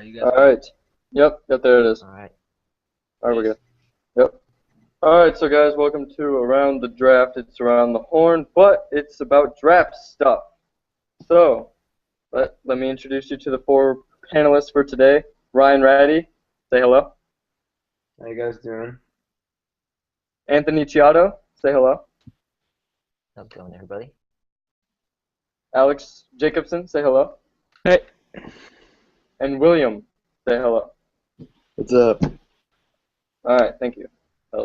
You guys All ready? right. Yep, there it is. All right. All right, we're Nice. good. Yep. All right, so guys, welcome to Around the Draft. It's around the horn, but it's about draft stuff. So, let me introduce you to the four panelists for today. Ryan Ratty, say hello. How you guys doing? Anthony Chiato, say hello. How's it going, everybody? Alex Jacobson, say hello. Hey, And William, say hello. what's up? All right, thank you. I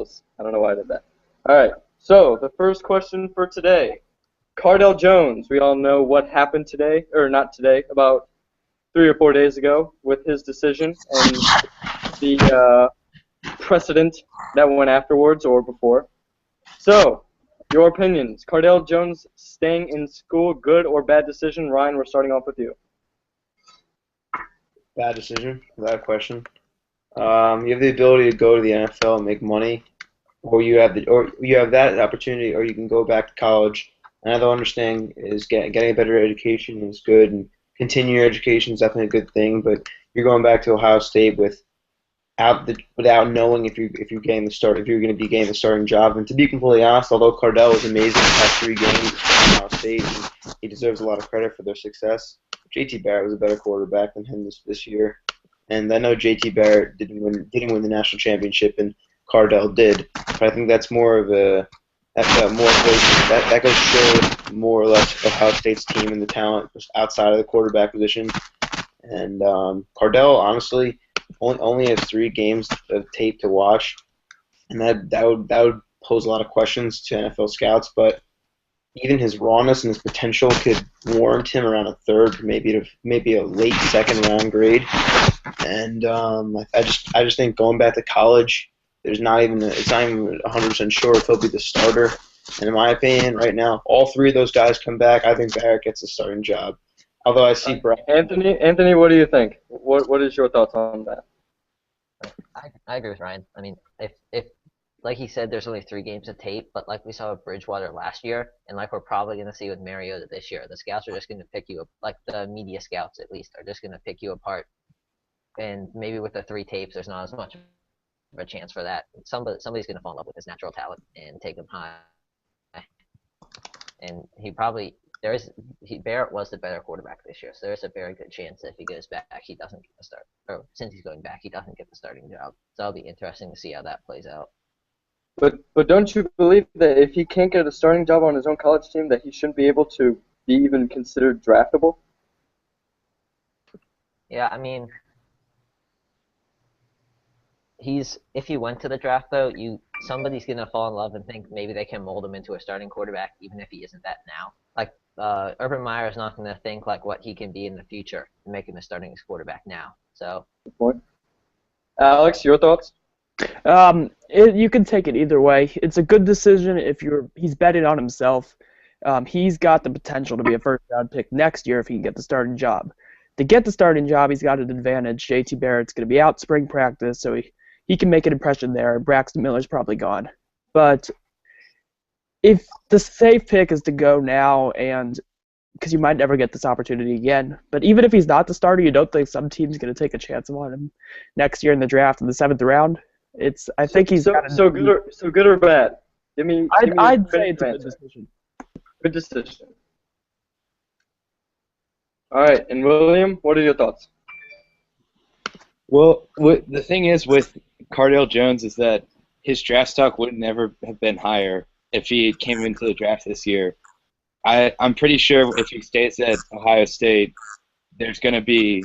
don't know why I did that. All right, so the first question for today. Cardell Jones, we all know what happened today, or not today, about 3 or 4 days ago with his decision and the precedent that went afterwards or before. So, your opinions. Cardell Jones staying in school, good or bad decision? Ryan, we're starting off with you. Bad decision, without question. You have the ability to go to the NFL and make money, or you have that opportunity, or you can go back to college. Another understanding is getting a better education is good, and continue your education is definitely a good thing. But you're going back to Ohio State without knowing if you're getting the start if you're going to be getting the starting job. And to be completely honest, although Cardell was amazing the past 3 games at Ohio State, and he deserves a lot of credit for their success. JT Barrett was a better quarterback than him this year. And I know JT Barrett didn't win the national championship, and Cardell did. But I think that's more of a that goes to show more or less Ohio State's team and the talent just outside of the quarterback position. And Cardell, honestly, only has 3 games of tape to watch, and that would pose a lot of questions to NFL scouts. But even his rawness and his potential could warrant him around a third, maybe a late second round grade. And I just think going back to college, it's not even 100% sure if he'll be the starter. And in my opinion, right now, all 3 of those guys come back. I think Barrett gets the starting job. Although I see Brad. Anthony, what do you think? What is your thoughts on that? I agree with Ryan. I mean, if like he said, there's only 3 games of tape, but like we saw with Bridgewater last year, and like we're probably going to see with Mariota this year, the scouts are just going to pick you up, like the media scouts at least, are just going to pick you apart. And maybe with the 3 tapes, there's not as much of a chance for that. Somebody's going to fall in love with his natural talent and take him high. And Barrett was the better quarterback this year, so there's a very good chance that if he goes back, he doesn't get the start. Or since he's going back, he doesn't get the starting job. So it'll be interesting to see how that plays out. But don't you believe that if he can't get a starting job on his own college team, that he shouldn't be able to be even considered draftable? Yeah, I mean, if he went to the draft though, somebody's gonna fall in love and think maybe they can mold him into a starting quarterback, even if he isn't that now. Like Urban Meyer is not gonna think like what he can be in the future and make him a starting quarterback now. So Good point. Alex, your thoughts? You can take it either way. It's a good decision if he's betting on himself. He's got the potential to be a first-round pick next year if he can get the starting job. To get the starting job, he's got an advantage. JT Barrett's going to be out spring practice, so he can make an impression there. Braxton Miller's probably gone. But if the safe pick is to go now, and because you might never get this opportunity again, but even if he's not the starter, you don't think some team's going to take a chance on him next year in the draft in the 7th round? I think he's so good or bad. Give me I'd say it's a good decision. Good decision. All right, and William, what are your thoughts? Well, the thing is with Cardell Jones is that his draft stock would never have been higher if he came into the draft this year. I'm pretty sure if he stays at Ohio State, there's going to be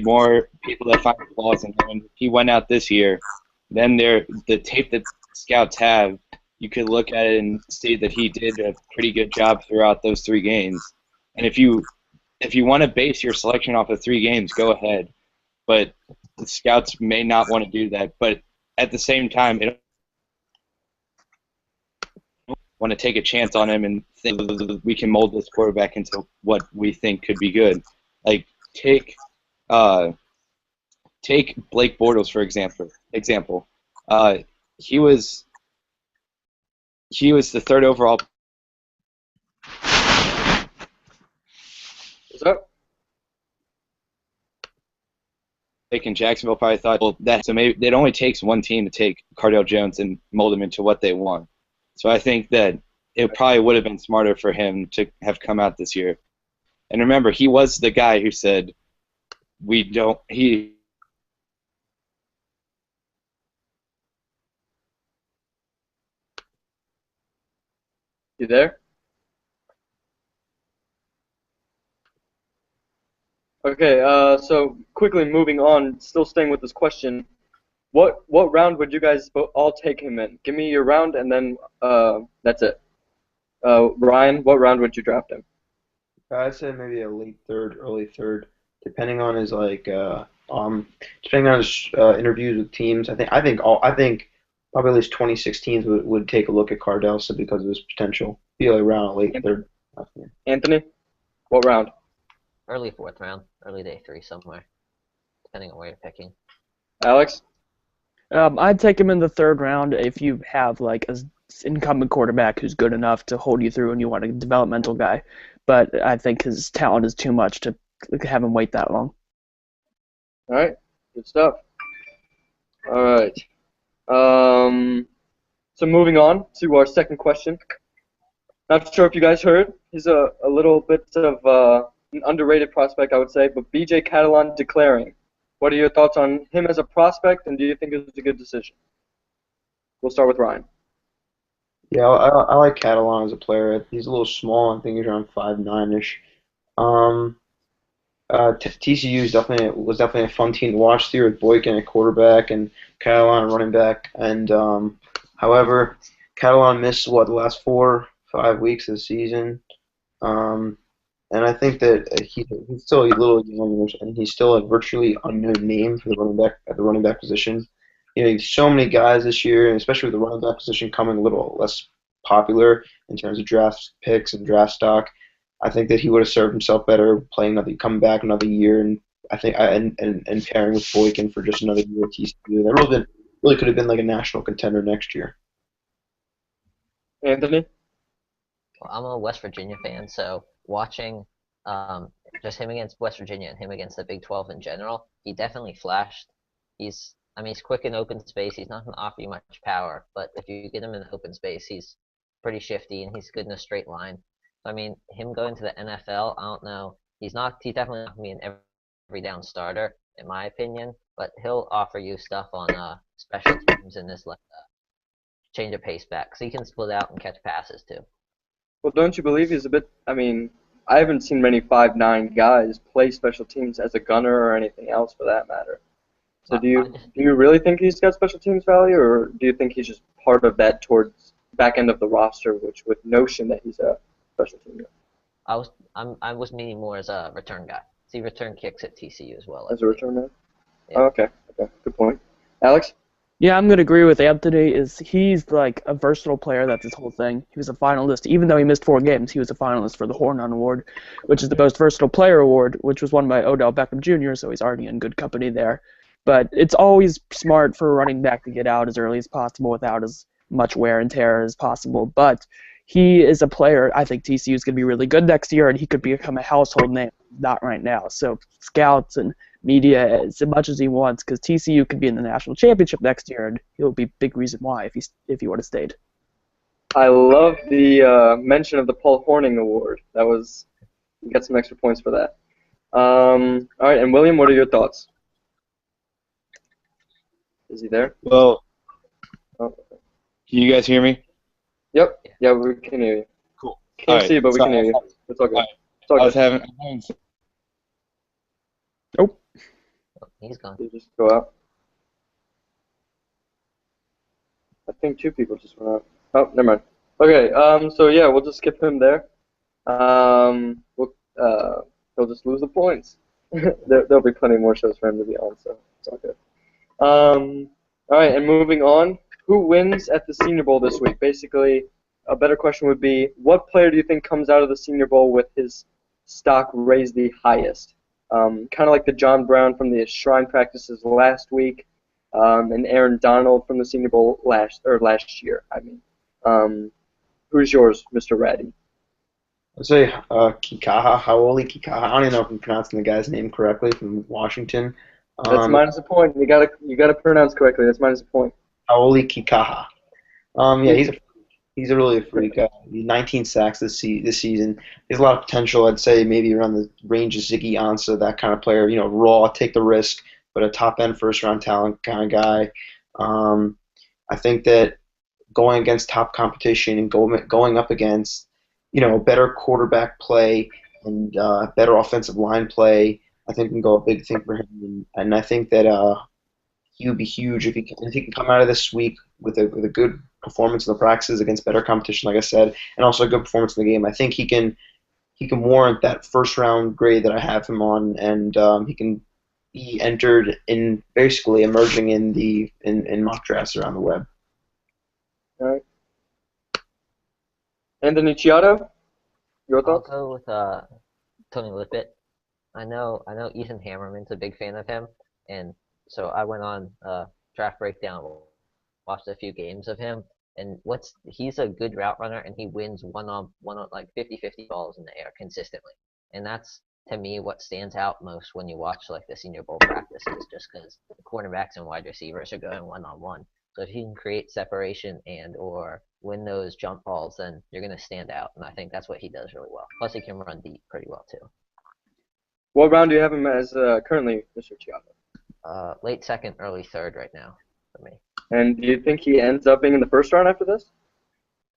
more people that find flaws in him. If he went out this year, then the tape that scouts have, you could look at it and see that he did a pretty good job throughout those 3 games. And if you want to base your selection off of 3 games, go ahead. But the scouts may not want to do that. But at the same time, it want to take a chance on him and think we can mold this quarterback into what we think could be good. Like take Blake Bortles for example. He was the 3rd overall. What's up? in Jacksonville probably thought, well, so maybe it only takes one team to take Cardale Jones and mold him into what they want. So I think that it probably would have been smarter for him to have come out this year. And remember, he was the guy who said, he You there? Okay, so quickly moving on, still staying with this question, what round would you guys all take him in? Give me your round, and then that's it. Ryan, what round would you draft him? I'd say maybe a late third, early third, depending on his depending on his interviews with teams. I think probably at least 26 teams would take a look at Cardale simply because of his potential. Be like around a late third. Anthony, what round? Early fourth round, early day 3 somewhere, depending on where you're picking. Alex? I'd take him in the third round if you have like an incumbent quarterback who's good enough to hold you through and you want a developmental guy. But I think his talent is too much to have him wait that long. All right, good stuff. All right. So moving on to our second question. Not sure if you guys heard. He's a little bit of an underrated prospect, I would say, but B.J. Catalon declaring. What are your thoughts on him as a prospect, and do you think it was a good decision? We'll start with Ryan. Yeah, I like Catalan as a player. He's a little small. I think he's around 5'9"-ish. TCU was definitely a fun team to watch this year with Boykin at quarterback and Catalan running back. And however, Catalan missed the last 4-5 weeks of the season. And I think that he's still a little young, and he's still a virtually unknown name for the running back position. You know, so many guys this year, and especially with the running back position coming a little less popular in terms of draft picks and draft stock. I think that he would have served himself better coming back another year, and I think and pairing with Boykin for just another year at TCU. That really could have been like a national contender next year. Anthony? Well, I'm a West Virginia fan, so watching just him against West Virginia and him against the Big 12 in general, he definitely flashed. He's quick in open space. He's not going to offer you much power, but if you get him in open space, he's pretty shifty and he's good in a straight line. So, I mean, him going to the NFL, I don't know. He's definitely not going to be an every down starter, in my opinion, but he'll offer you stuff on special teams in this change of pace back, so he can split out and catch passes too. Well, don't you believe he's a bit? I mean, I haven't seen many 5'9" guys play special teams as a gunner or anything else for that matter. So do you really think he's got special teams value, or do you think he's just part of that towards back end of the roster, which with notion that he's a special team guy? I was meaning more as a return guy. See return kicks at TCU as well. As a return man? Yeah. Oh, okay, good point. Alex? Yeah, I'm gonna agree with Anthony. He's like a versatile player. That's his whole thing. He was a finalist, even though he missed 4 games. He was a finalist for the Hornon Award, which is the most versatile player award, which was won by Odell Beckham Jr. So he's already in good company there. But it's always smart for a running back to get out as early as possible without as much wear and tear as possible. But he is a player. I think TCU is going to be really good next year, and he could become a household name. Not right now. So scouts and media as much as he wants, because TCU could be in the national championship next year, and he'll be a big reason why if he would have stayed. I love the mention of the Paul Hornung Award. You got some extra points for that. All right, and William, what are your thoughts? Is he there? Well, Oh. can you guys hear me? Yep. Yeah, we can hear you. Cool. Can't see you, but we can hear you. It's all good. All right. It's all I was good. having Oh, he's gone. You just go out. I think 2 people just went out. Oh, never mind. Okay, so yeah, we'll just skip him there. He'll just lose the points. There'll be plenty more shows for him to be on, so it's all good. All right, and moving on, who wins at the Senior Bowl this week? Basically, a better question would be, what player do you think comes out of the Senior Bowl with his stock raised the highest? Kind of like the John Brown from the Shrine practices last week, and Aaron Donald from the Senior Bowl last year. I mean, who's yours, Mr. Ratty? I'd say Kikaha, Hau'oli Kikaha. I don't even know if I'm pronouncing the guy's name correctly, from Washington. That's Um, minus a point. You gotta pronounce correctly. That's minus a point. Aoli Kikaha. Yeah, he's a really a freak. 19 sacks this season. He has a lot of potential. I'd say maybe around the range of Ziggy Ansah, that kind of player. Raw, take the risk, but a top end first round talent kind of guy. Um, I think that going against top competition and going up against better quarterback play and better offensive line play, I think can go a big thing for him. And I think that he would be huge if he can come out of this week with a good performance in the practices against better competition, like I said, and also a good performance in the game. I think he can warrant that first round grade that I have him on, and he can be entered in basically emerging in mock drafts around the web. All right. Anthony Chiaro, your I'll thoughts? go with Tony Lippett. I know Ethan Hammerman's a big fan of him, and so I went on Draft Breakdown, watched a few games of him, and he's a good route runner, and he wins one on like 50-50 balls in the air consistently, and that's to me what stands out most when you watch like the Senior Bowl practices, just because the cornerbacks and wide receivers are going one on one. So if he can create separation and or win those jump balls, then you're gonna stand out, and I think that's what he does really well. Plus, he can run deep pretty well too. What round do you have him as currently, Mr. Chiaro? Late second, early third right now for me. And do you think he ends up being in the first round after this?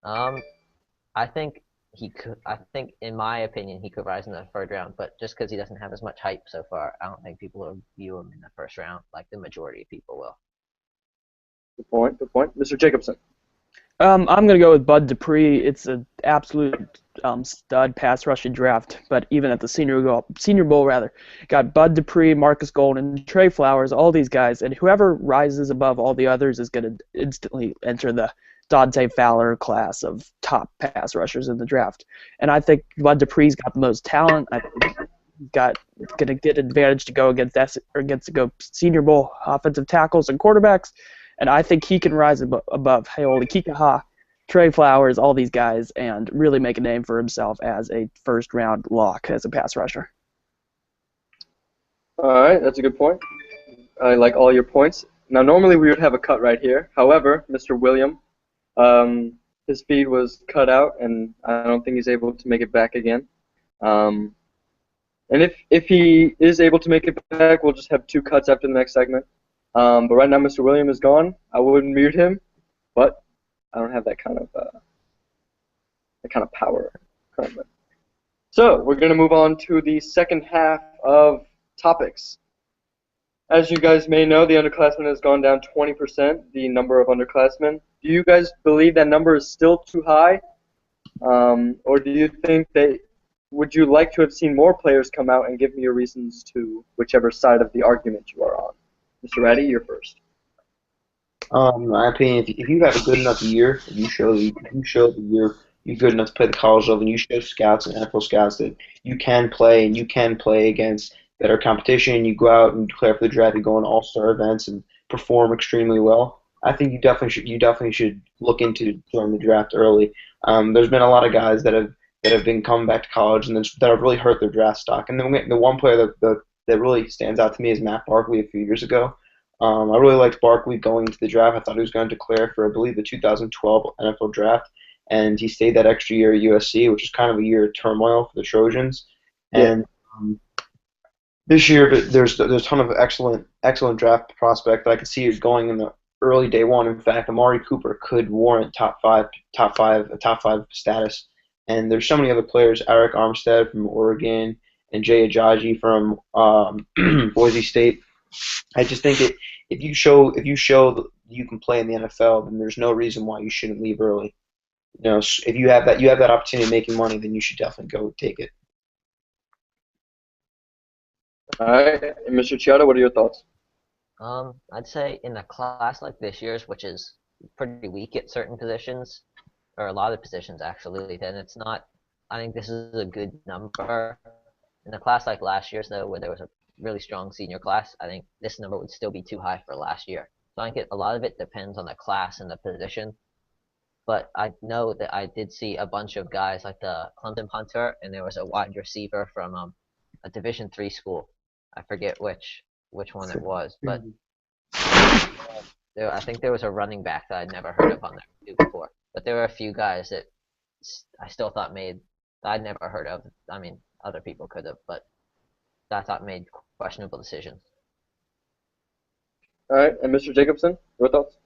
Um, I think he could. I think, in my opinion, he could rise in the third round, but just because he doesn't have as much hype so far, I don't think people will view him in the first round like the majority of people will. Good point. Good point. Mr. Jacobson. I'm gonna go with Bud Dupree. It's an absolute stud pass rushing draft. But even at the Senior Bowl, rather, got Bud Dupree, Marcus Golden, Trey Flowers, all these guys, and whoever rises above all the others is gonna instantly enter the Dante Fowler class of top pass rushers in the draft. And I think Bud Dupree's got the most talent. I think he's gonna get advantage to go against Senior Bowl offensive tackles and quarterbacks. And I think he can rise above Haoli Kikaha, Trey Flowers, all these guys, and really make a name for himself as a first-round lock as a pass rusher. All right, that's a good point. I like all your points. Now, normally we would have a cut right here. However, Mr. William, his feed was cut out, and I don't think he's able to make it back again. And if he is able to make it back, we'll just have two cuts after the next segment. But right now, Mr. William is gone. I would mute him, but I don't have that kind of power currently. So we're gonna move on to the second half of topics. As you guys may know, the underclassmen has gone down 20%. The number of underclassmen. Do you guys believe that number is still too high, or do you think that? Would you like to have seen more players come out and give me your reasons to whichever side of the argument you are on? Mr. Ratty, you're first. In my opinion, if you have a good enough year, if you show the year you're good enough to play the college level, and you show scouts and NFL scouts that you can play and you can play against better competition, and you go out and declare for the draft, you go on all-star events and perform extremely well, I think you definitely should look into joining the draft early. There's been a lot of guys that have been coming back to college and that have really hurt their draft stock. And the one player that really stands out to me is Matt Barkley a few years ago. I really liked Barkley going into the draft. I thought he was going to declare for, I believe, the 2012 NFL draft, and he stayed that extra year at USC, which is kind of a year of turmoil for the Trojans. Yeah. And this year, there's a ton of excellent draft prospect that I could see going in the early day one. In fact, Amari Cooper could warrant top five status. And there's so many other players, Eric Armstead from Oregon and Jay Ajayi from Boise State. I just think if you show that you can play in the NFL, then there's no reason why you shouldn't leave early. If you have that opportunity of making money, then you should definitely go take it. All right, and Mr. Chiara, what are your thoughts? I'd say in a class like this year's, which is pretty weak at certain positions, or a lot of positions actually, then it's not. I think this is a good number. In a class like last year's, though, where there was a really strong senior class, I think this number would still be too high for last year. So I think a lot of it depends on the class and the position. But I know that I did see a bunch of guys like the Clemson punter, and there was a wide receiver from a Division III school. I forget which which one it was, but I think there was a running back that I'd never heard of on there before. But there were a few guys that I still thought that I'd never heard of. I mean, other people could have, but that I thought made questionable decisions. All right, and Mr. Jacobson, your thoughts?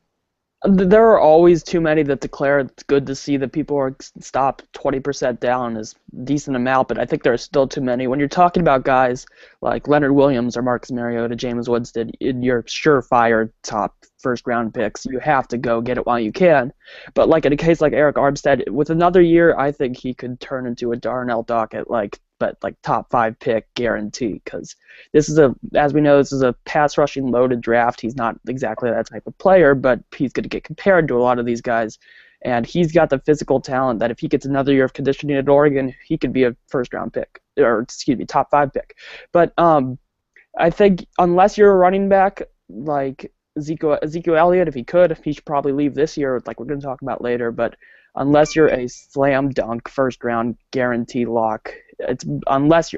There are always too many that declare. It's good to see that people are stop 20% down is a decent amount, but I think there are still too many. When you're talking about guys like Leonard Williams or Marcus Mariota, James Winston, in your surefire top first-round picks, you have to go get it while you can. But like in a case like Eric Armstead, with another year, I think he could turn into a Darnell Dockett but top 5 pick guarantee, because this is as we know, this is a pass rushing loaded draft. He's not exactly that type of player, but he's going to get compared to a lot of these guys, and he's got the physical talent that if he gets another year of conditioning at Oregon, he could be a first round pick, or excuse me, top 5 pick. But I think unless you're a running back like Ezekiel Elliott, if he should probably leave this year, like we're going to talk about later, but unless you're a slam dunk first round guarantee lock,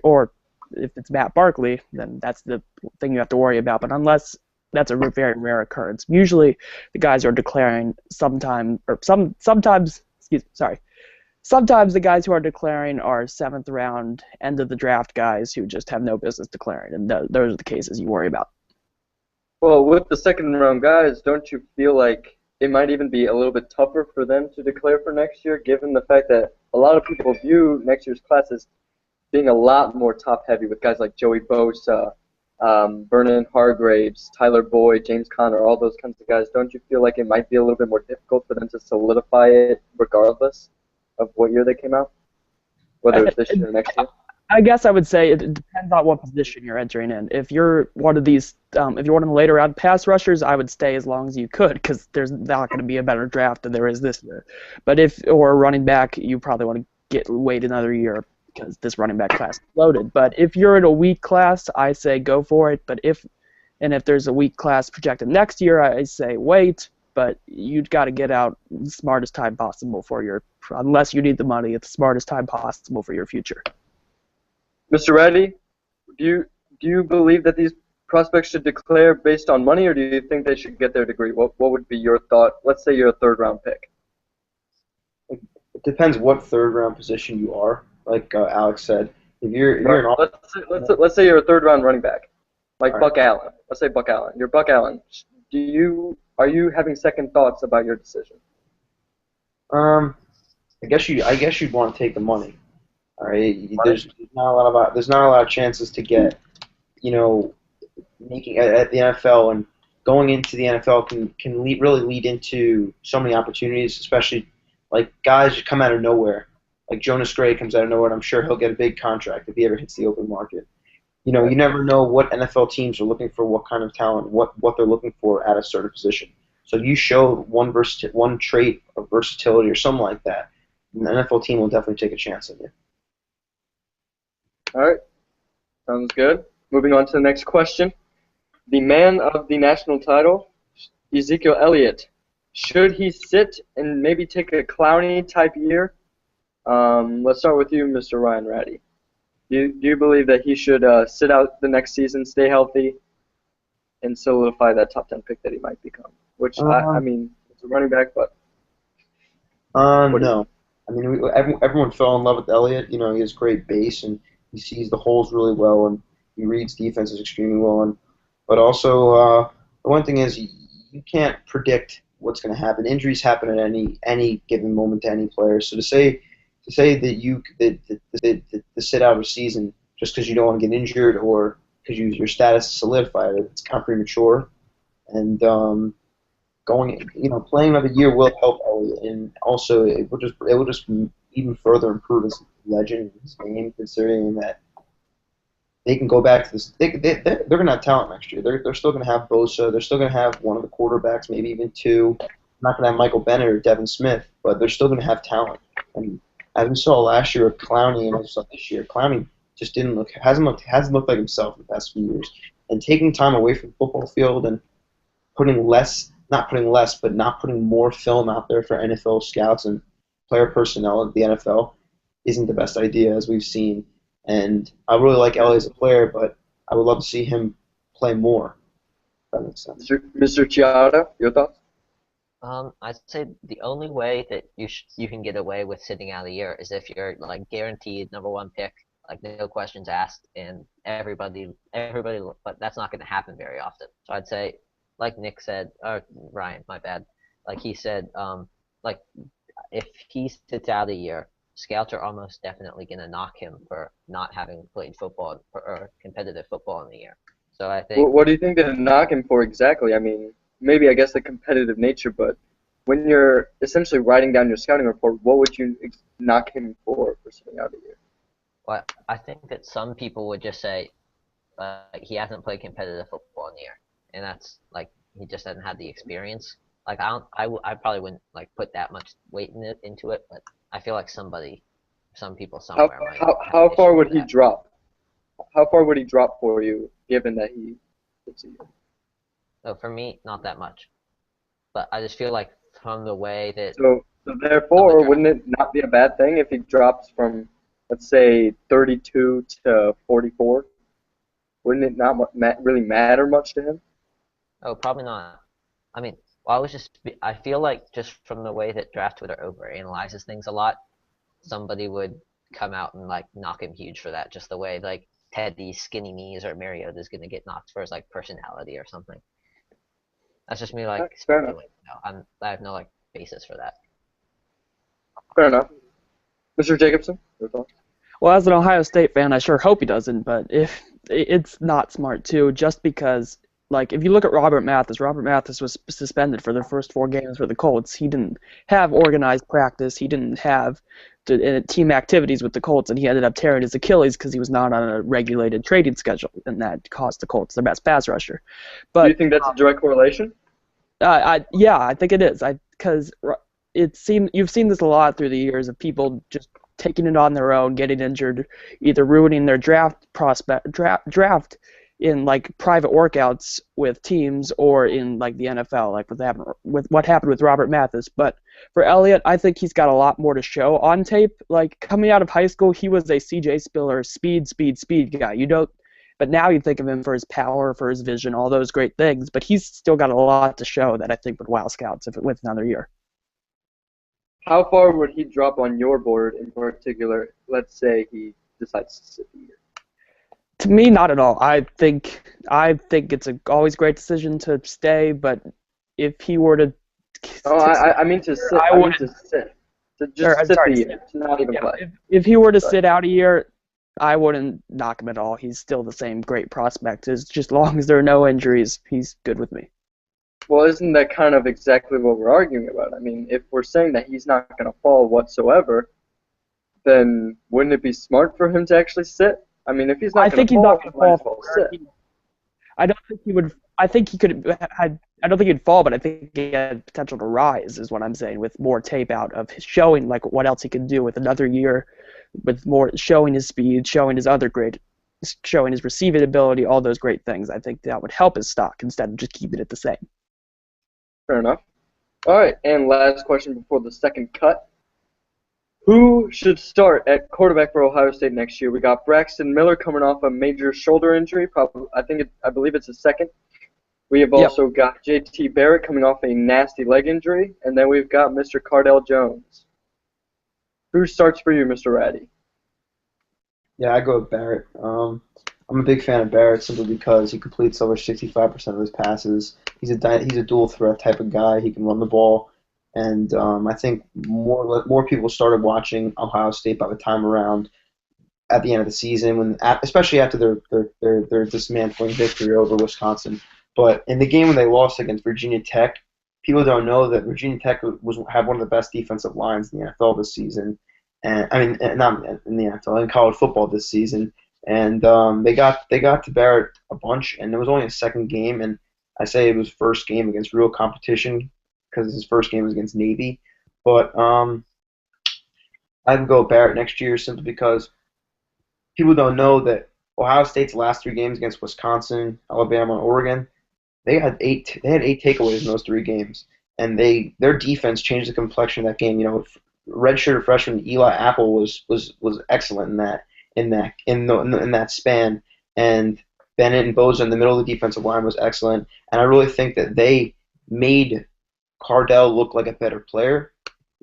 or if it's Matt Barkley, then that's the thing you have to worry about. But unless that's a very rare occurrence, usually the guys are declaring sometimes the guys who are declaring are 7th round, end of the draft guys who just have no business declaring, and those are the cases you worry about. Well, with the 2nd round guys, don't you feel like it might even be a little bit tougher for them to declare for next year, given the fact that a lot of people view next year's class as being a lot more top-heavy with guys like Joey Bosa, Vernon Hargraves, Tyler Boyd, James Conner, all those kinds of guys. Don't you feel like it might be a little bit more difficult for them to solidify it regardless of what year they came out, whether it's this year or next year? I guess I would say it depends on what position you're entering in. If you're one of these, if you're one of the later round pass rushers, I would stay as long as you could, because there's not going to be a better draft than there is this year. But or a running back, you probably want to wait another year, because this running back class is loaded. But if you're in a weak class, I say go for it. But if there's a weak class projected next year, I say wait. But you've got to get out the smartest time possible unless you need the money, it's the smartest time possible for your future. Mr. Reddy, do you believe that these prospects should declare based on money, or do you think they should get their degree? What would be your thought? Let's say you're a 3rd round pick. It depends what 3rd round position you are. Like Alex said, if you're let's say you're a 3rd round running back, like All Buck right. Allen. Let's say Buck Allen. You're Buck Allen. Are you having second thoughts about your decision? I guess you'd want to take the money. All right, there's not a lot of chances to get, making at the NFL, and going into the NFL can really lead into so many opportunities, especially like guys who come out of nowhere. Like Jonas Gray comes out of nowhere, and I'm sure he'll get a big contract if he ever hits the open market. You never know what NFL teams are looking for, what kind of talent, what they're looking for at a certain position. So if you show one trait of versatility or something like that, an NFL team will definitely take a chance on you. All right. Sounds good. Moving on to the next question. The man of the national title, Ezekiel Elliott. Should he sit and maybe take a Clowney-type year? Let's start with you, Mr. Ryan Ratty. Do you believe that he should sit out the next season, stay healthy, and solidify that top 10 pick that he might become? Which, I mean, it's a running back, but... No. I mean, everyone fell in love with Elliott. He has great base, and he sees the holes really well, and he reads defenses extremely well. But also, the one thing is you can't predict what's going to happen. Injuries happen at any given moment to any player. So to say that you to sit out a season just because you don't want to get injured or because your status is solidified, it's kind of premature. And playing another year will help Elliott, and also it will just even further improve his legend, his name, considering that they can go back to this. They're going to have talent next year. They're still going to have Bosa. They're still going to have one of the quarterbacks, maybe even 2. They're not going to have Michael Bennett or Devin Smith, but they're still going to have talent. And as we saw last year with Clowney, and also this year, Clowney just hasn't looked like himself in the past few years. And taking time away from the football field and not putting more film out there for NFL scouts and player personnel at the NFL isn't the best idea, as we've seen. And I really like Elliott as a player, but I would love to see him play more. If that makes sense. Mr. Chiara, your thoughts? I'd say the only way that you can get away with sitting out a year is if you're like guaranteed number one pick, like no questions asked, and everybody. But that's not going to happen very often. So I'd say, like Nick said, or Ryan, my bad. Like he said, like if he sits out a year, scouts are almost definitely going to knock him for not having played football or competitive football in a year. So I think. What do you think they're knocking for exactly? I mean, maybe I guess the competitive nature, but when you're essentially writing down your scouting report, what would you knock him for sitting out a year? Well, I think that some people would just say he hasn't played competitive football in a year, and that's like he just hasn't had the experience. Like I probably wouldn't like put that much weight into it, but I feel like some people somewhere might. How far would he drop? How far would he drop for you, given that he sits a year? So for me, not that much, but I just feel like from the way that. So therefore, wouldn't it not be a bad thing if he drops from, let's say, 32 to 44? Wouldn't it not really matter much to him? Oh, probably not. I mean, well, I feel like just from the way that Draft Twitter overanalyzes things a lot, somebody would come out and like knock him huge for that. Just the way like Teddy's skinny knees or Mariota's gonna get knocked for his like personality or something. That's just me like fair enough. speculating. No, I have no like basis for that. Fair enough. Mr. Jacobson, your thoughts? Well, as an Ohio State fan, I sure hope he doesn't, but if it's not smart too, just because, like, if you look at Robert Mathis was suspended for their first 4 games for the Colts. He didn't have organized practice. He didn't have team activities with the Colts, and he ended up tearing his Achilles because he was not on a regulated training schedule, and that cost the Colts their best pass rusher. But do you think that's a direct correlation? Yeah, I think it is. Because you've seen this a lot through the years of people just taking it on their own, getting injured, either ruining their draft in like private workouts with teams or in like the NFL, like with what happened with Robert Mathis. But for Elliott, I think he's got a lot more to show on tape. Like coming out of high school, he was a C.J. Spiller speed guy. But now you think of him for his power, for his vision, all those great things. But he's still got a lot to show that I think would wow scouts if it went another year. How far would he drop on your board in particular? Let's say he decides to sit the year. To me, not at all. I think it's always great decision to stay, but if he were to, I mean to sit. I mean to sit. To just sit the year, to not even play. If he were to sit out a year, I wouldn't knock him at all. He's still the same great prospect. As long as there are no injuries, he's good with me. Well, isn't that kind of exactly what we're arguing about? I mean, if we're saying that he's not going to fall whatsoever, then wouldn't it be smart for him to actually sit? I mean, if he's not going to fall, he might as well sit. I don't think he would. I think he could. I don't think he'd fall, but I think he had potential to rise. Is what I'm saying. With more tape out of his showing, like what else he could do with another year, with more showing his speed, showing his receiving ability, all those great things. I think that would help his stock instead of just keeping it the same. Fair enough. All right, and last question before the second cut. Who should start at quarterback for Ohio State next year? We got Braxton Miller coming off a major shoulder injury. I believe it's his second. We have also got J.T. Barrett coming off a nasty leg injury, and then we've got Mr. Cardale Jones. Who starts for you, Mr. Ratty? Yeah, I go with Barrett. I'm a big fan of Barrett simply because he completes over 65% of his passes. He's a dual threat type of guy. He can run the ball, and I think more people started watching Ohio State by the time around at the end of the season, especially after their dismantling victory over Wisconsin. But in the game when they lost against Virginia Tech, people don't know that Virginia Tech had one of the best defensive lines in the NFL this season, and I mean not in the NFL, in college football this season. And they got to Barrett a bunch, and it was only a second game, and I say it was first game against real competition because his first game was against Navy. But I'd go Barrett next year simply because people don't know that Ohio State's last 3 games against Wisconsin, Alabama, and Oregon, they had 8 takeaways in those 3 games, and their defense changed the complexion of that game. You know, redshirt freshman Eli Apple was excellent in that span, and Bennett and Boza in the middle of the defensive line was excellent, and I really think that they made Cardell look like a better player.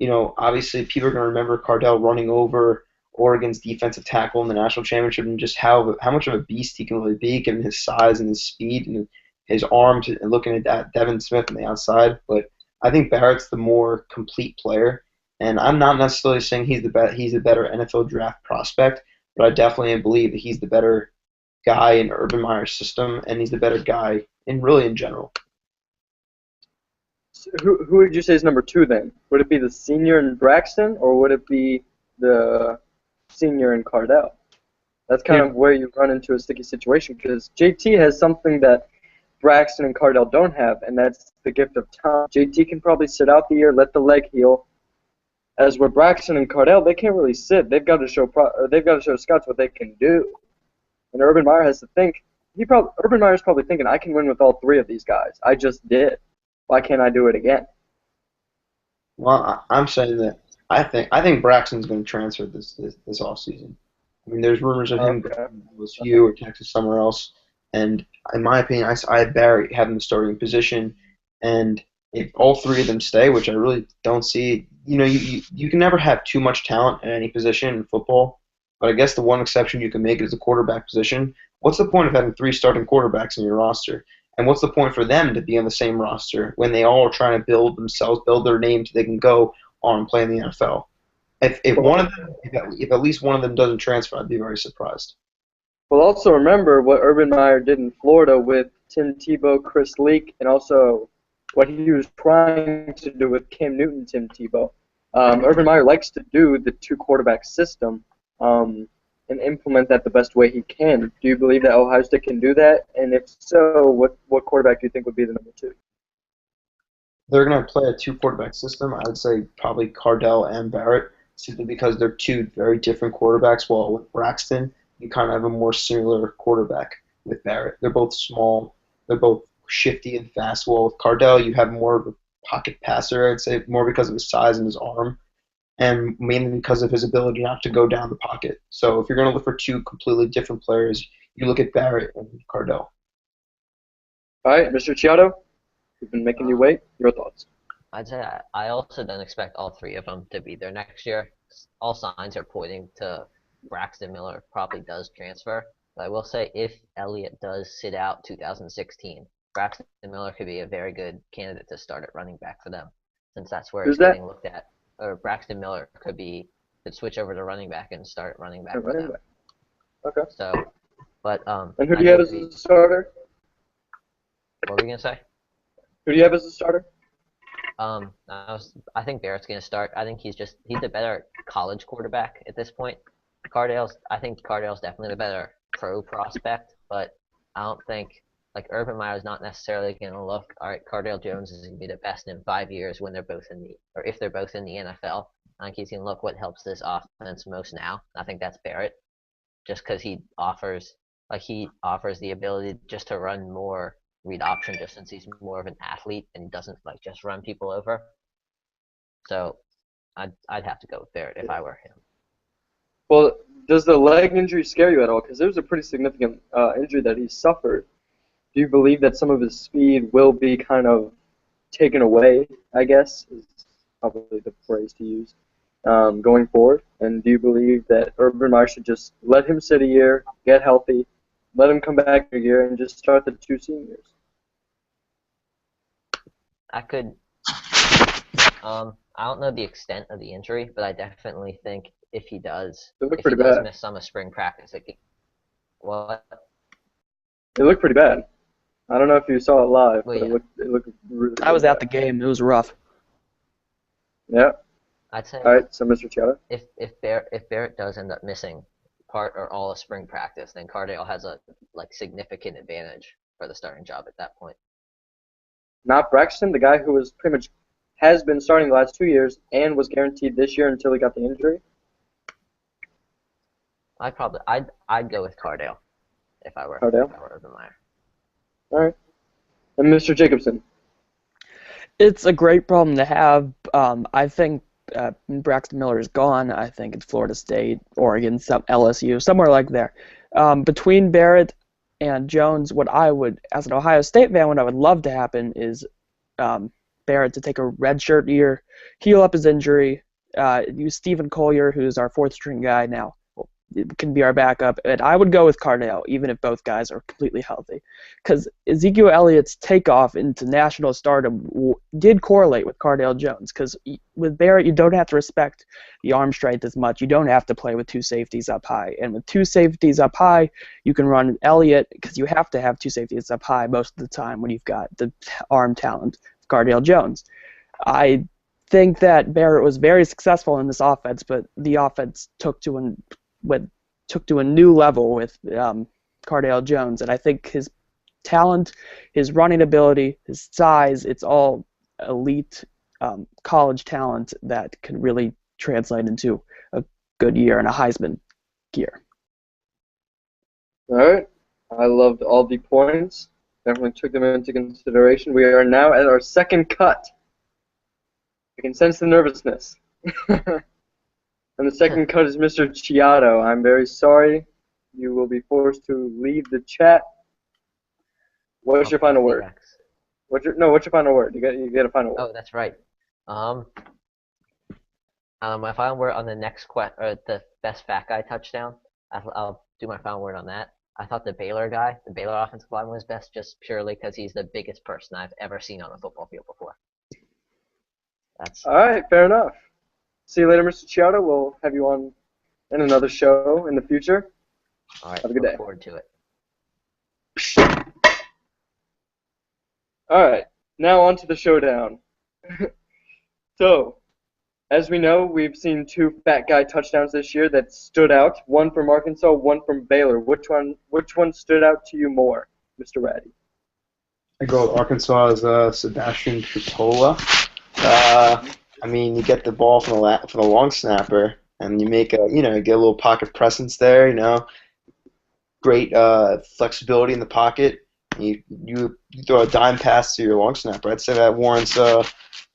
Obviously people are going to remember Cardell running over Oregon's defensive tackle in the national championship and just how much of a beast he can really be given his size and his speed and his arms and looking at that Devin Smith on the outside. But I think Barrett's the more complete player, and I'm not necessarily saying he's the better NFL draft prospect, but I definitely believe that he's the better guy in Urban Meyer's system, and he's the better guy in general. So who would you say is number 2 then? Would it be the senior in Braxton, or would it be the senior in Cardell? That's kind of where you run into a sticky situation, because JT has something that Braxton and Cardell don't have, and that's the gift of time. JT can probably sit out the year, let the leg heal. As with Braxton and Cardell, they can't really sit. They've got to show scouts what they can do. And Urban Meyer has to think. Urban Meyer's probably thinking, I can win with all 3 of these guys. I just did. Why can't I do it again? Well, I'm saying that I think Braxton's going to transfer this offseason. I mean, there's rumors of him going to LSU or Texas somewhere else. And in my opinion, I had Barrett having the starting position. And if all 3 of them stay, which I really don't see, you can never have too much talent at any position in football. But I guess the one exception you can make is the quarterback position. What's the point of having 3 starting quarterbacks in your roster? And what's the point for them to be on the same roster when they all are trying to build their name so they can go on and play in the NFL? If at least one of them doesn't transfer, I'd be very surprised. Well, also remember what Urban Meyer did in Florida with Tim Tebow, Chris Leak, and also what he was trying to do with Cam Newton, Tim Tebow. Urban Meyer likes to do the 2-quarterback system and implement that the best way he can. Do you believe that Ohio State can do that? And if so, what quarterback do you think would be the number 2? They're going to play a 2-quarterback system. I would say probably Cardell and Barrett, simply because they're 2 very different quarterbacks. While with Braxton, you kind of have a more similar quarterback with Barrett. They're both small. They're both shifty and fast. While with Cardell, you have more of a pocket passer, I'd say, more because of his size and his arm, and mainly because of his ability not to go down the pocket. So if you're going to look for 2 completely different players, you look at Barrett and Cardell. All right, Mr. Chiato, we've been making you wait. Your thoughts? I'd say I also don't expect all 3 of them to be there next year. All signs are pointing to Braxton Miller probably does transfer. But I will say if Elliott does sit out 2016, Braxton Miller could be a very good candidate to start at running back for them, since that's where it's getting looked at. Or Braxton Miller could switch over to running back and start running back for them. Okay. So, but and who do you have as a starter? What were we gonna say? Who do you have as a starter? I think Barrett's gonna start. I think he's a better college quarterback at this point. I think Cardell's definitely the better pro prospect, but I don't think Urban Meyer's not necessarily gonna look, all right, Cardell Jones is gonna be the best in 5 years when they're both if they're both in the NFL. I think he's gonna look what helps this offense most now. I think that's Barrett, just because he offers the ability just to run more read option, just since he's more of an athlete and he doesn't just run people over. So I'd have to go with Barrett if I were him. Well, does the leg injury scare you at all? Because there's a pretty significant injury that he suffered. Do you believe that some of his speed will be kind of taken away, I guess, is probably the phrase to use, going forward? And do you believe that Urban Meyer should just let him sit a year, get healthy, let him come back a year, and just start the 2 seniors? I don't know the extent of the injury, but I definitely think if he does miss some of spring practice, what? It looked pretty bad. I don't know if you saw it live, but it looked really I was bad. at the game. It was rough. Yeah. I'd say. All right, so Mr. Chiato? If Barrett does end up missing part or all of spring practice, then Cardale has a significant advantage for the starting job at that point. Not Braxton, the guy who was pretty much has been starting the last 2 years and was guaranteed this year until he got the injury. I'd go with Cardale if I were Urban Meyer. All right. And Mr. Jacobson? It's a great problem to have. I think Braxton Miller is gone. I think it's Florida State, Oregon, LSU, somewhere like there. Between Barrett and Jones, what I would, as an Ohio State fan, what I would love to happen is Barrett to take a redshirt year, heal up his injury, use Stephen Collier, who's our fourth string guy now, can be our backup, and I would go with Cardale, even if both guys are completely healthy, because Ezekiel Elliott's takeoff into national stardom did correlate with Cardale Jones, because with Barrett, you don't have to respect the arm strength as much. You don't have to play with two safeties up high, and with two safeties up high, you can run Elliott, because you have to have two safeties up high most of the time when you've got the arm talent of Cardale Jones. I think that Barrett was very successful in this offense, but the offense took to a new level with Cardale Jones, and I think his talent, his running ability, his size, it's all elite college talent that can really translate into a good year and a Heisman year. All right. I loved all the points. Definitely took them into consideration. We are now at our second cut. I can sense the nervousness. And the second cut is Mr. Chiato. I'm very sorry. You will be forced to leave the chat. What's your final word? What's your final word? You get a final word. Oh, that's right. My final word on the next the best fat guy touchdown. I'll do my final word on that. I thought the Baylor offensive lineman was best just purely because he's the biggest person I've ever seen on a football field before. All right, fair enough. See you later, Mr. Chiato. We'll have you on in another show in the future. All right, have a good day. Look forward to it. All right, now on to the showdown. So, as we know, we've seen two fat guy touchdowns this year that stood out. One from Arkansas, one from Baylor. Which one stood out to you more, Mr. Ratty? I go with Arkansas's Sebastian Tretola. I mean, you get the ball from the long snapper, and you make you get a little pocket presence there. Great flexibility in the pocket. You throw a dime pass to your long snapper. I'd say that warrants a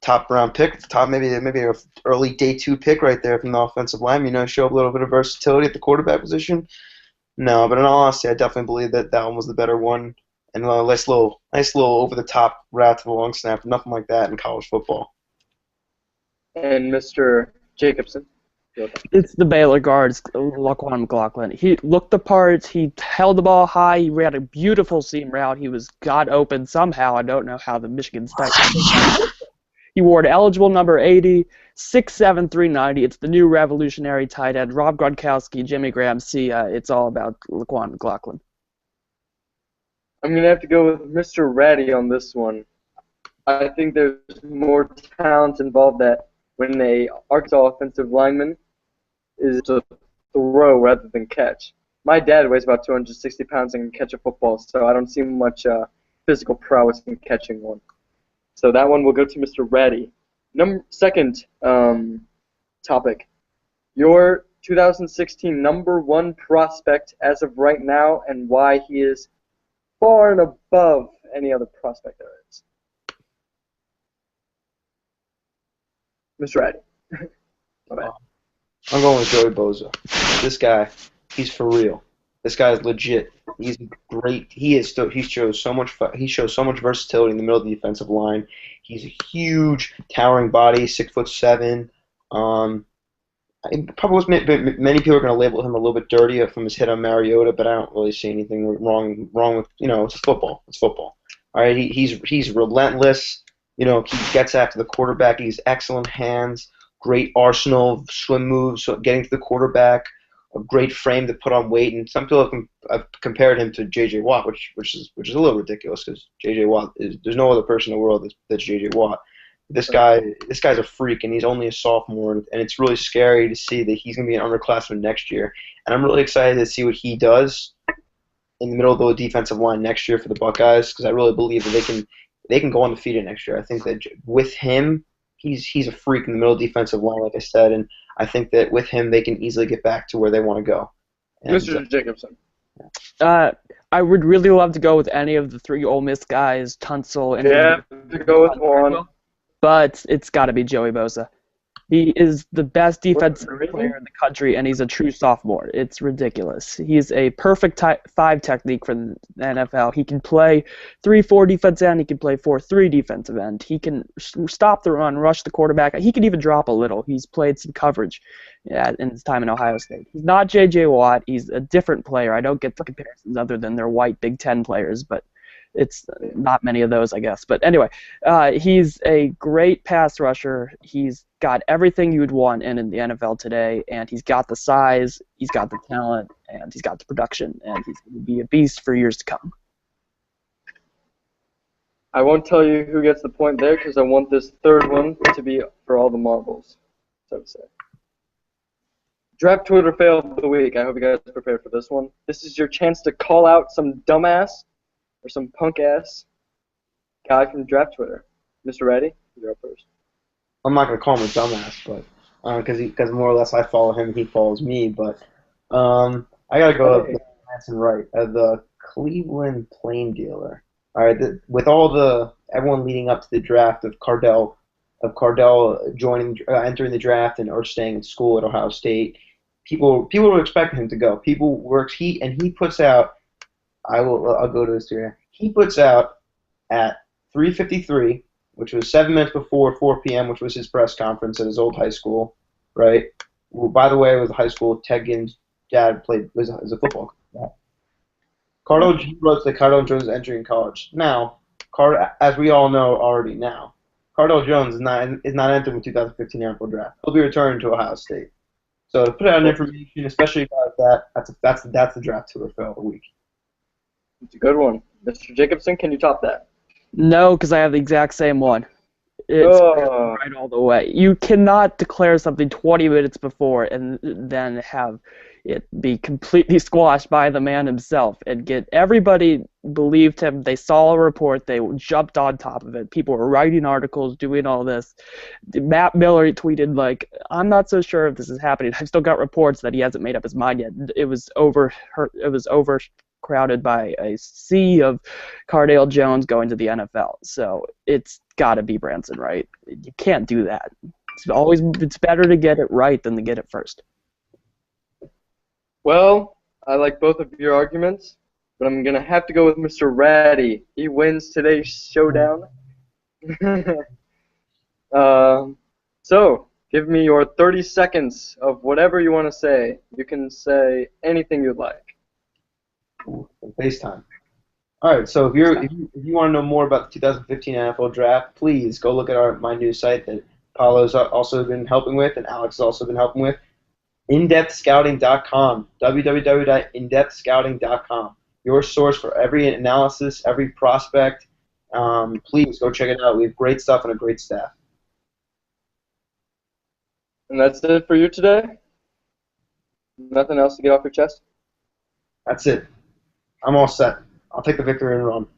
top round pick, maybe an early day 2 pick right there from the offensive line. Show a little bit of versatility at the quarterback position. No, but in all honesty, I definitely believe that one was the better one, and a nice little over the top route to the long snapper. Nothing like that in college football. And Mr. Jacobson. It's the Baylor guards, Laquan McLaughlin. He looked the part. He held the ball high. He ran a beautiful seam route. He got open somehow. I don't know how the Michigan State. He wore an eligible number 80, 6'7", 390. It's the new revolutionary tight end. Rob Gronkowski, Jimmy Graham. It's all about Laquan McLaughlin. I'm going to have to go with Mr. Ratty on this one. I think there's more talent involved that when a Arkansas offensive lineman is to throw rather than catch. My dad weighs about 260 pounds and can catch a football, so I don't see much physical prowess in catching one. So that one will go to Mr. Ratty. Second topic. Your 2016 number 1 prospect as of right now, and why he is far and above any other prospect there is. Mr. Ratty. I'm going with Joey Bosa. This guy, he's for real. This guy is legit. He's great. He shows so much versatility in the middle of the defensive line. He's a huge, towering body, 6'7". Many people are going to label him a little bit dirty from his hit on Mariota, but I don't really see anything wrong with it's football. It's football. All right, he's relentless. He gets after the quarterback. He's excellent hands, great arsenal of swim moves, so getting to the quarterback, a great frame to put on weight. And some people have compared him to J.J. Watt, which is a little ridiculous because J.J. Watt there's no other person in the world that's J.J. Watt. This guy's a freak, and he's only a sophomore, and it's really scary to see that he's going to be an underclassman next year. And I'm really excited to see what he does in the middle of the defensive line next year for the Buckeyes, because I really believe that they can go undefeated next year. I think that with him, he's a freak in the middle defensive line, like I said, and I think that with him they can easily get back to where they want to go. And, Mr. Jacobson. I would really love to go with any of the 3 Ole Miss guys, Tunsil, and to go with one. But it's got to be Joey Bosa. He is the best defensive Really? player in the country, and he's a true sophomore. It's ridiculous. He's a perfect 5 technique for the NFL. He can play 3-4 defensive end. He can play 4-3 defensive end. He can stop the run, rush the quarterback. He can even drop a little. He's played some coverage in his time in Ohio State. He's not J.J. Watt. He's a different player. I don't get the comparisons other than they're white Big Ten players, but it's not many of those, I guess. But anyway, he's a great pass rusher. He's got everything you would want in the NFL today, and he's got the size, he's got the talent, and he's got the production, and he's going to be a beast for years to come. I won't tell you who gets the point there because I want this third one to be for all the marbles, so to say. Draft Twitter fail of the week. I hope you guys are prepared for this one. This is your chance to call out some dumbass or some punk-ass guy from Draft Twitter. Mr. Reddy, you're up first. I'm not gonna call him a dumbass, but because more or less I follow him, he follows me. But I gotta go with Manson Wright, the Cleveland Plain Dealer. All right, with everyone leading up to the draft of Cardell joining, entering the draft and staying in school at Ohio State, people were expecting him to go. He puts out. I'll go to this here. He puts out at 3:53, which was 7 minutes before 4 p.m., which was his press conference at his old high school, right? Well, by the way, it was a high school. Ted Ginn's dad was a football coach. He wrote that Cardell Jones is entering college. Now, as we all know already now, Cardell Jones is not entering the 2015 NFL draft. He'll be returning to Ohio State. So to put out information, especially about that, that's the draft tour fail of the week. It's a good one. Mr. Jacobson, can you top that? No, because I have the exact same one. It's right all the way. You cannot declare something 20 minutes before and then have it be completely squashed by the man himself and get everybody believed him. They saw a report. They jumped on top of it. People were writing articles, doing all this. Matt Miller tweeted, like, I'm not so sure if this is happening. I've still got reports that he hasn't made up his mind yet. It was overcrowded by a sea of Cardale Jones going to the NFL. So it's got to be Branson Wright. You can't do that. It's better to get it right than to get it first. Well, I like both of your arguments, but I'm going to have to go with Mr. Ratty. He wins today's showdown. So, give me your 30 seconds of whatever you want to say. You can say anything you'd like. FaceTime. All right, so if you want to know more about the 2015 NFL Draft, please go look at my new site that Paulo's also been helping with and Alex has also been helping with. InDepthScouting.com, www.indepthscouting.com. Your source for every analysis, every prospect. Please go check it out. We have great stuff and a great staff. And that's it for you today? Nothing else to get off your chest? That's it. I'm all set. I'll take the victory and run.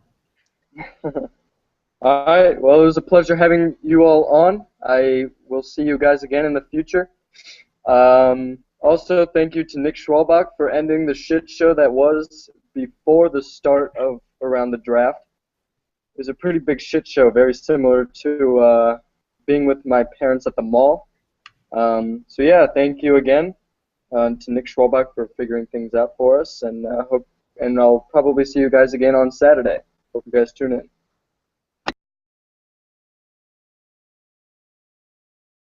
All right. Well, it was a pleasure having you all on. I will see you guys again in the future. Also, thank you to Nick Schwalbach for ending the shit show that was before the start of around the draft. It was a pretty big shit show, very similar to being with my parents at the mall. So yeah, thank you again to Nick Schwalbach for figuring things out for us, and I'll probably see you guys again on Saturday. Hope you guys tune in.